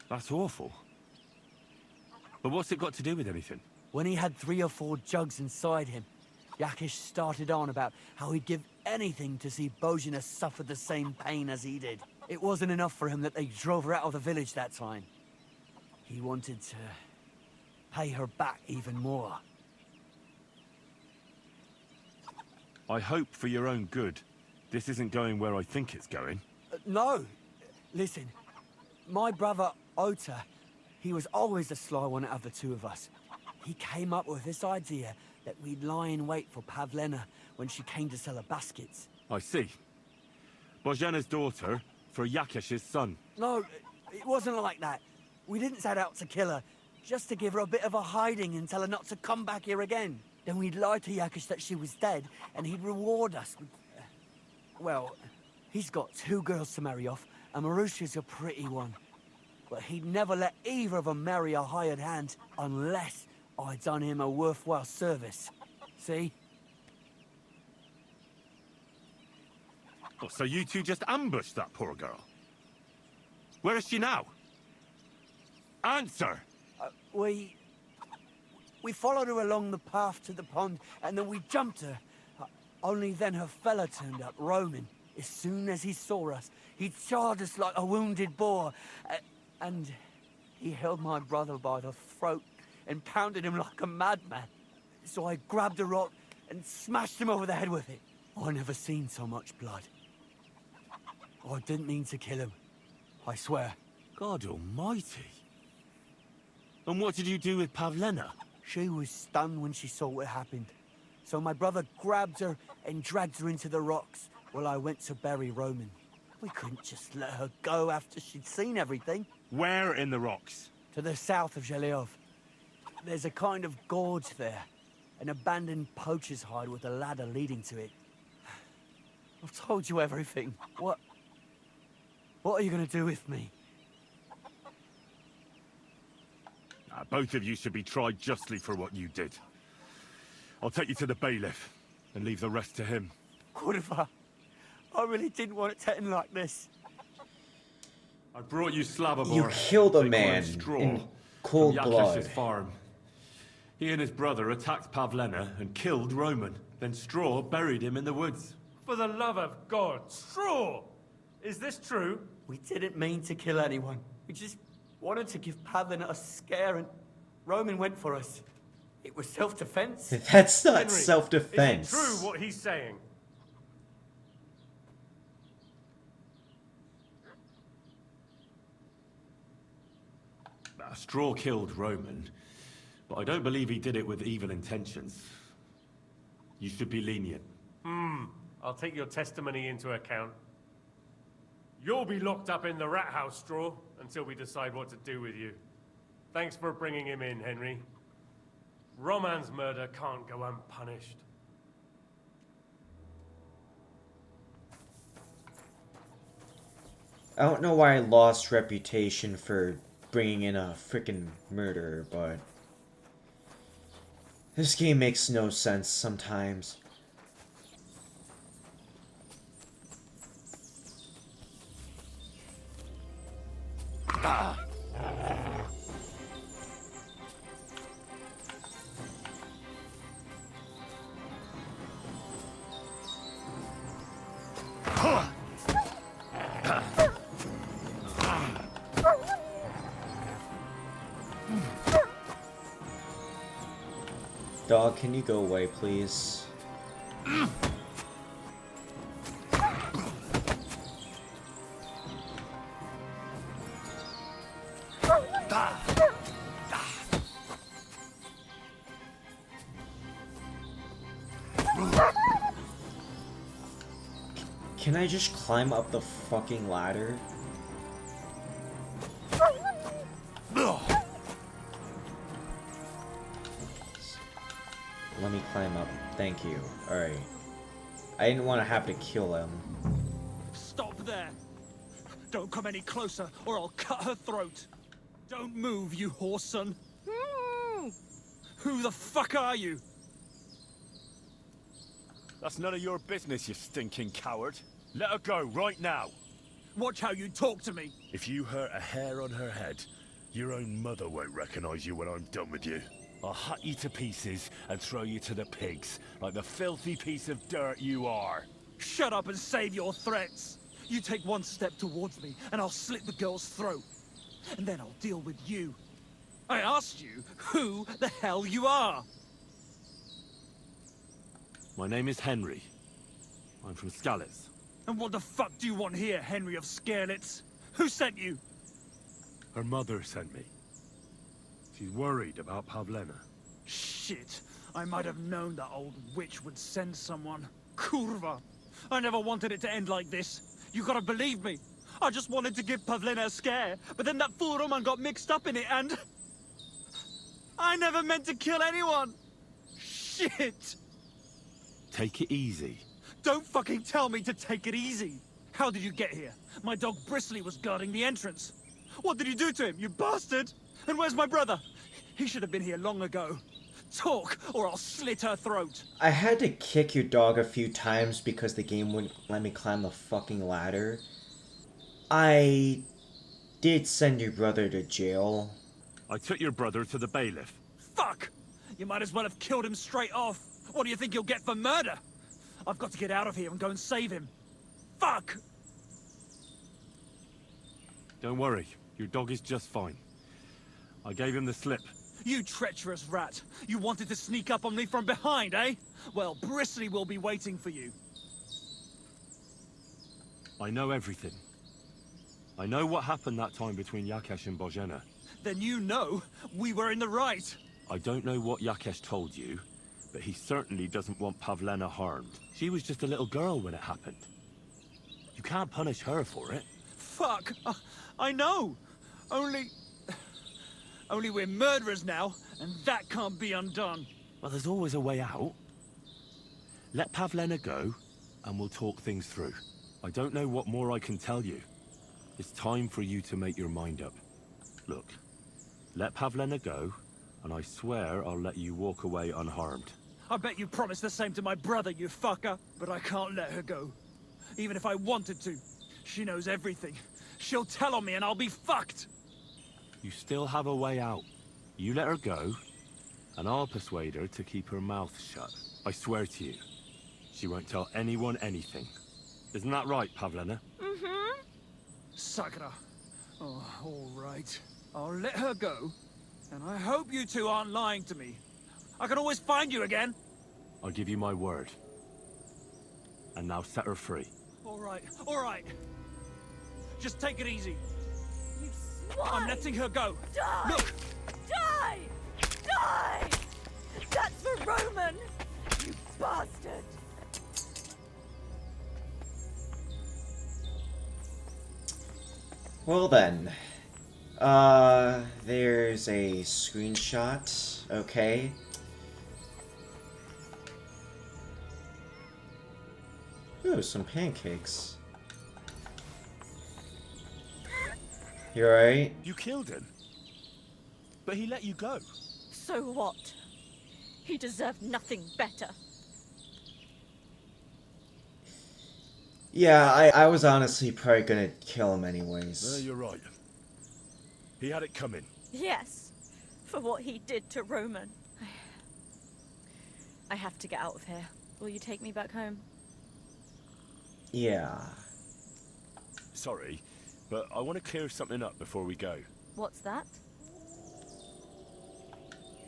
That's awful. But what's it got to do with anything? When he had 3 or 4 jugs inside him, Yakish started on about how he'd give anything to see Bozhina suffer the same pain as he did. It wasn't enough for him that they drove her out of the village that time. He wanted to pay her back even more. I hope for your own good, this isn't going where I think it's going. No! Listen, my brother, Ota, he was always the sly one out of the two of us. He came up with this idea that we'd lie in wait for Pavlena when she came to sell her baskets. I see. Bozhena's daughter for Yakish's son. No, it wasn't like that. We didn't set out to kill her, just to give her a bit of a hiding and tell her not to come back here again. Then we'd lie to Yakish that she was dead, and he'd reward us with... well, he's got 2 girls to marry off, and Marusha's a pretty one. But he'd never let either of them marry a hired hand unless I'd done him a worthwhile service. See? Oh, so you two just ambushed that poor girl? Where is she now? Answer! We followed her along the path to the pond, and then we jumped her. Only then her fella turned up, Roman. As soon as he saw us, he charged us like a wounded boar. And he held my brother by the throat and pounded him like a madman. So I grabbed a rock and smashed him over the head with it. I never seen so much blood. I didn't mean to kill him. I swear. God almighty. And what did you do with Pavlena? She was stunned when she saw what happened. So my brother grabbed her and dragged her into the rocks while I went to bury Roman. We couldn't just let her go after she'd seen everything. Where in the rocks? To the south of Zheleov. There's a kind of gorge there. An abandoned poacher's hide with a ladder leading to it. I've told you everything. What are you gonna do with me? Both of you should be tried justly for what you did. I'll take you to the bailiff and leave the rest to him. Kurva, I really didn't want it to end like this. I brought you Slabobor. You killed a They call him man Straw, in cold from blood. Yakish's farm. He and his brother attacked Pavlena and killed Roman. Then Straw buried him in the woods. For the love of God, Straw! Is this true? We didn't mean to kill anyone. We just wanted to give Pavlina a scare, and Roman went for us. It was self-defense. That's not Henry, self-defense. Is it true what he's saying? Straw killed Roman, but I don't believe he did it with evil intentions. You should be lenient. I'll take your testimony into account. You'll be locked up in the rat house, Straw, until we decide what to do with you. Thanks for bringing him in, Henry. Roman's murder can't go unpunished. I don't know why I lost reputation for bringing in a freaking murderer, but this game makes no sense sometimes. Dog, can you go away, please? Can I just climb up the fucking ladder? Let me climb up. Thank you. Alright. I didn't want to have to kill him. Stop there! Don't come any closer, or I'll cut her throat! Don't move, you whoreson! Who the fuck are you? That's none of your business, you stinking coward. Let her go, right now. Watch how you talk to me! If you hurt a hair on her head, your own mother won't recognize you when I'm done with you. I'll hut you to pieces and throw you to the pigs, like the filthy piece of dirt you are. Shut up and save your threats! You take one step towards me, and I'll slit the girl's throat. And then I'll deal with you. I asked you who the hell you are! My name is Henry. I'm from Skalitz. And what the fuck do you want here, Henry of Skalitz? Who sent you? Her mother sent me. She's worried about Pavlena. Shit. I might have known that old witch would send someone. Kurva. I never wanted it to end like this. You gotta believe me. I just wanted to give Pavlena a scare, but then that fool Roman got mixed up in it and... I never meant to kill anyone! Shit! Take it easy. Don't fucking tell me to take it easy! How did you get here? My dog Bristly was guarding the entrance. What did you do to him, you bastard? And where's my brother? He should have been here long ago. Talk, or I'll slit her throat. I had to kick your dog a few times because the game wouldn't let me climb the fucking ladder. I did send your brother to jail. I took your brother to the bailiff. Fuck! You might as well have killed him straight off. What do you think you'll get for murder? I've got to get out of here and go and save him. Fuck! Don't worry, your dog is just fine. I gave him the slip. You treacherous rat! You wanted to sneak up on me from behind, eh? Well, Bristly will be waiting for you. I know everything. I know what happened that time between Yakesh and Bozhena. Then you know we were in the right. I don't know what Yakesh told you, but he certainly doesn't want Pavlena harmed. She was just a little girl when it happened. You can't punish her for it. Fuck! I know! Only we're murderers now, and that can't be undone. Well, there's always a way out. Let Pavlena go, and we'll talk things through. I don't know what more I can tell you. It's time for you to make your mind up. Look, let Pavlena go, and I swear I'll let you walk away unharmed. I bet you promised the same to my brother, you fucker. But I can't let her go. Even if I wanted to. She knows everything. She'll tell on me and I'll be fucked. You still have a way out. You let her go, And I'll persuade her to keep her mouth shut. I swear to you. She won't tell anyone anything. Isn't that right, Pavlena? Mm-hmm. Sakra. Oh, all right. I'll let her go. And I hope you two aren't lying to me. I can always find you again. I'll give you my word. And now set her free. All right, all right. Just take it easy. You swine! I'm letting her go. Die! Look! Die! Die! That's for Roman! You bastard! Well then. There's a screenshot. Okay. Ooh, some pancakes. You alright? You killed him? But he let you go. So what? He deserved nothing better. Yeah, I was honestly probably gonna kill him anyways. You're right. He had it coming. Yes, for what he did to Roman. I have to get out of here. Will you take me back home? Yeah. Sorry, but I want to clear something up before we go. What's that?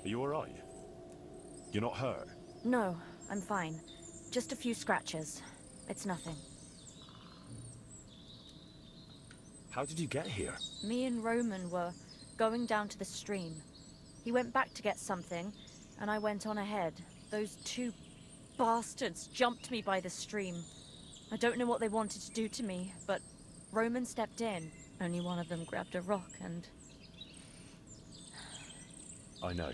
Are you alright? You're not hurt? No, I'm fine. Just a few scratches. It's nothing. How did you get here? Me and Roman were going down to the stream. He went back to get something, and I went on ahead. Those two bastards jumped me by the stream. I don't know what they wanted to do to me, but Roman stepped in. Only one of them grabbed a rock and... I know.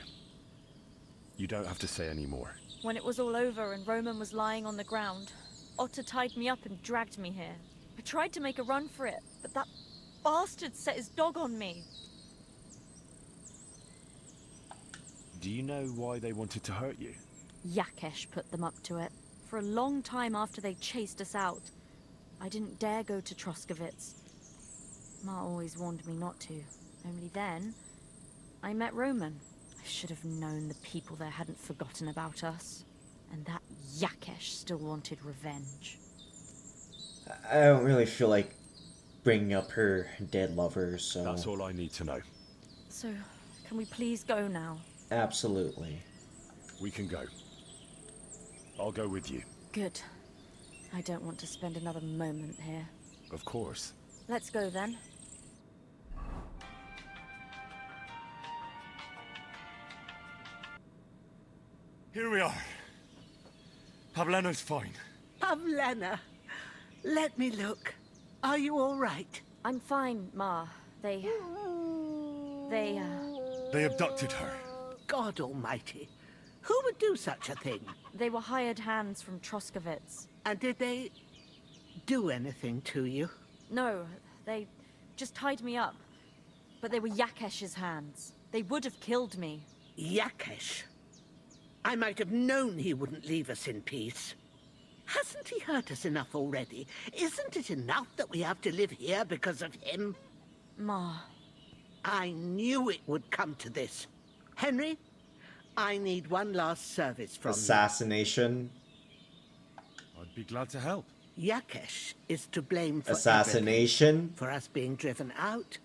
You don't have to say any more. When it was all over and Roman was lying on the ground, Otter tied me up and dragged me here. I tried to make a run for it, but that bastard set his dog on me. Do you know why they wanted to hurt you? Yakesh put them up to it. For a long time after they chased us out, I didn't dare go to Troskovitz. Ma always warned me not to. Only then, I met Roman. I should have known the people there hadn't forgotten about us. And that Yakesh still wanted revenge. I don't really feel like bringing up her dead lover, so... That's all I need to know. So, can we please go now? Absolutely. We can go. I'll go with you. Good. I don't want to spend another moment here. Of course. Let's go then. Here we are. Pavlena's fine. Pavlena, let me look. Are you all right? I'm fine, Ma. They abducted her. God almighty. Who would do such a thing? They were hired hands from Troskovitz. And did they do anything to you? No, they just tied me up. But they were Yakesh's hands. They would have killed me. Yakesh? I might have known he wouldn't leave us in peace. Hasn't he hurt us enough already? Isn't it enough that we have to live here because of him? Ma. I knew it would come to this. Henry, I need one last service from Assassination. I'd be glad to help. Yakesh is to blame for Assassination. everything. For us being driven out,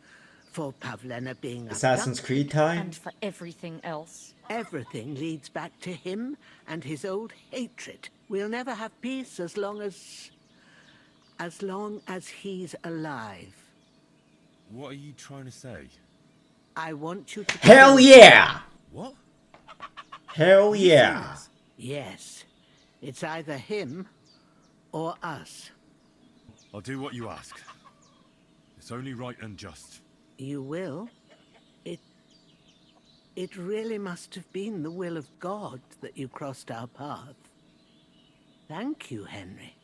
for Pavlena being Assassin's Creed time. And for everything else. Everything leads back to him and his old hatred. We'll never have peace as long as he's alive. What are you trying to say? I want you to... Hell yeah! What? Hell yeah! Yes. It's either him or us. I'll do what you ask. It's only right and just. You will? It really must have been the will of God that you crossed our path. Thank you, Henry.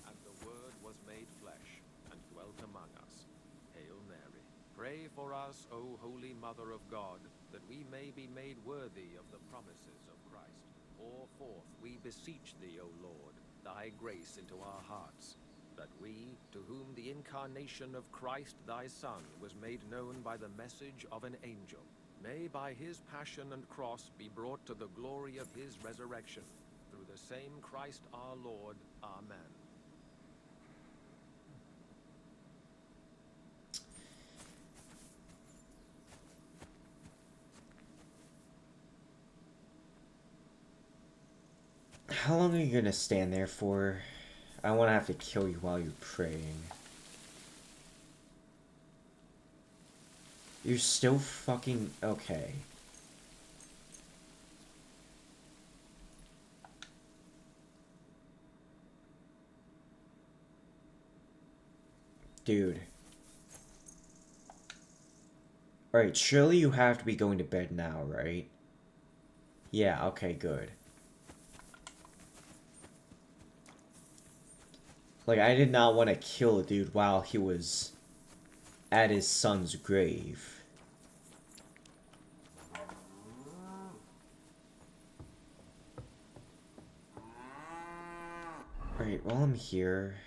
And the Word was made flesh and dwelt among us. Hail Mary. Pray for us, O Holy Mother of God, that we may be made worthy of the promises of Christ. Pour forth, we beseech thee, O Lord, thy grace into our hearts, that we, to whom the incarnation of Christ thy Son was made known by the message of an angel, may by his passion and cross be brought to the glory of his resurrection, through the same Christ our Lord. Amen. How long are you gonna stand there for? I wanna have to kill you while you're praying. You're still fucking... okay. Dude. Alright, surely you have to be going to bed now, right? Yeah, okay, good. Like, I did not want to kill a dude while he was at his son's grave. Alright, while I'm here...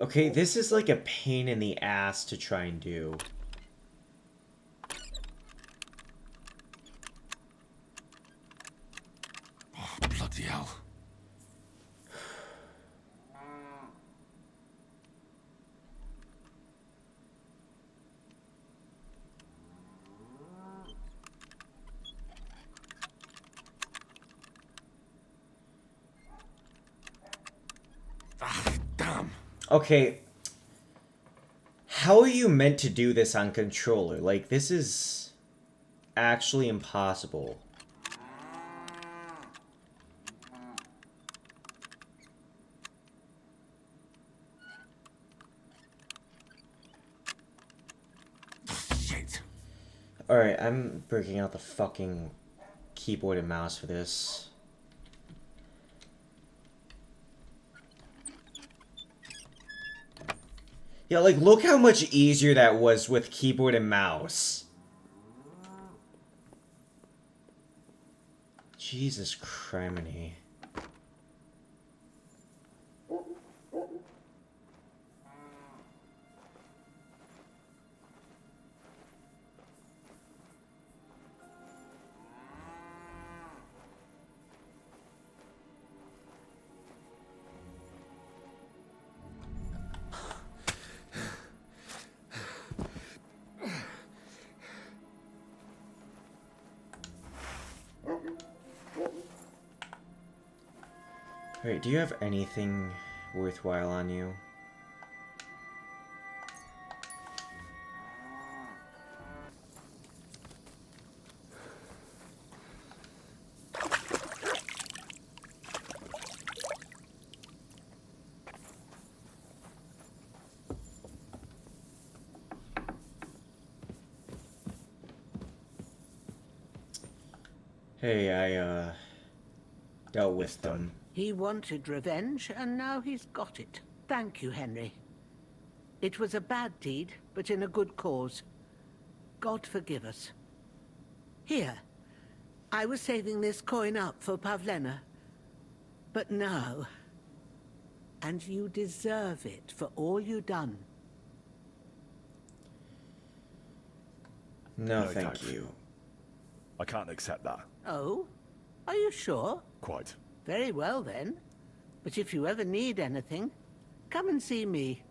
Okay, this is like a pain in the ass to try and do. Oh, bloody hell. Okay. How are you meant to do this on controller? Like, this is actually impossible. Shit. Alright, I'm breaking out the fucking keyboard and mouse for this. Yeah, like, look how much easier that was with keyboard and mouse. Jesus criminy. Alright, do you have anything worthwhile on you? Hey, I, dealt with them. He wanted revenge, and now he's got it. Thank you, Henry. It was a bad deed, but in a good cause. God forgive us. Here, I was saving this coin up for Pavlena. But now... and you deserve it for all you done. No, thank you. I can't accept that. Oh? Are you sure? Quite. Very well, then. But if you ever need anything, come and see me.